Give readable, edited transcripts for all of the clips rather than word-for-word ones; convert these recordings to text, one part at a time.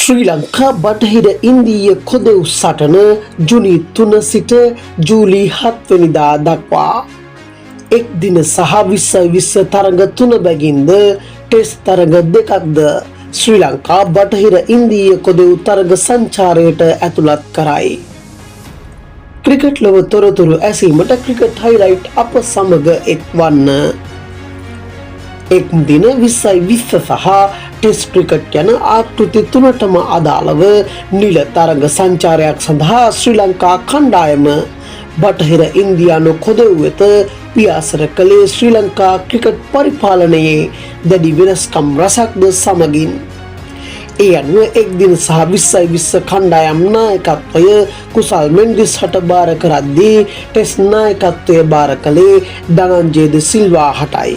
ශ්‍රී ලංකා බටහිර ඉන්දීය කොදෙව් සටන ජුනි 3 සිට ජූලි 7 වෙනිදා දක්වා එක් දින සහ 20 තරඟ 3 බැගින්ද ටෙස්ට් තරඟ දෙකක්ද ශ්‍රී ලංකා බටහිර ඉන්දීය කොදෙව් තරඟ සංචාරයට ඇතුළත් කරයි. ක්‍රිකට් ලොව තොරතුරු ඇසීමට ක්‍රිකට් හයිලයිට් අප සමග එක්වන්න. එක් දින 20 සහ ටෙස්ට් ක්‍රිකට් යන ආකෘති තුනටම අදාළව නිල තරඟ සංචාරයක් සඳහා ශ්‍රී ලංකා කණ්ඩායම බටහිර ඉන්දියානු කොදෙව් වෙත පියාසර කළේ ශ්‍රී ලංකා ක්‍රිකට් පරිපාලනයේ දැඩි වෙනස්කම් රසක්ද සමගින්. ඒ අනුව එක් දින සහ 20 කණ්ඩායම් නායකත්වය කුසල් මෙන්ඩිස් හට බාර කරද්දී ටෙස්ට් නායකත්වය බාර කළේ ධනංජය ද සිල්වා හටයි.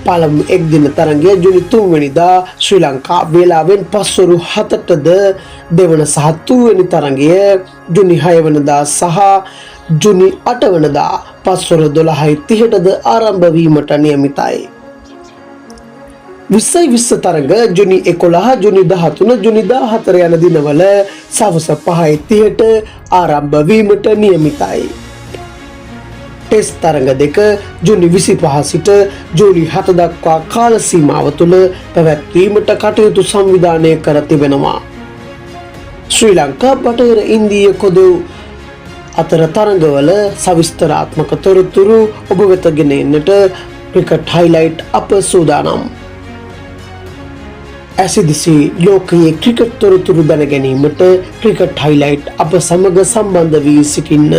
පළමු එක් දින තරඟය ජුනි 3 වෙනිදා ශ්‍රී ලංකා වේලාවෙන් පස්වරු 7ටද දෙවන සහ තුන්වෙනි තරඟය ජුනි 6 වෙනිදා සහ ජුනි 8 වෙනිදා පස්වරු 12:30ටද ආරම්භ වීමට නියමිතයි. 20 තරඟ ජුනි 11 ජුනි 13 ජුනි 14 යන දිනවල සවස 5:30ට ආරම්භ වීමට නියමිතයි. ටෙස්ට් තරඟ දෙක ජුනි 25 සිට ජූලි 7 දක්වා කාල සීමාව තුළ පැවැත්වීමට කටයුතු සංවිධානය කර තිබෙනවා. ශ්‍රී ලංකා බටහිර ඉන්දීය කොදෙව් අතර තරඟවල සවිස්තරාත්මක තොරතුරු ඔබ වෙත ගෙන එන්නට ක්‍රිකට් හයිලයිට් අප සූදානම්. ඇසිදිසි ලෝකයේ ක්‍රිකට් තොරතුරු දැන ගැනීමට ක්‍රිකට් හයිලයිට් අප සමග සම්බන්ධ වී සිටින්න.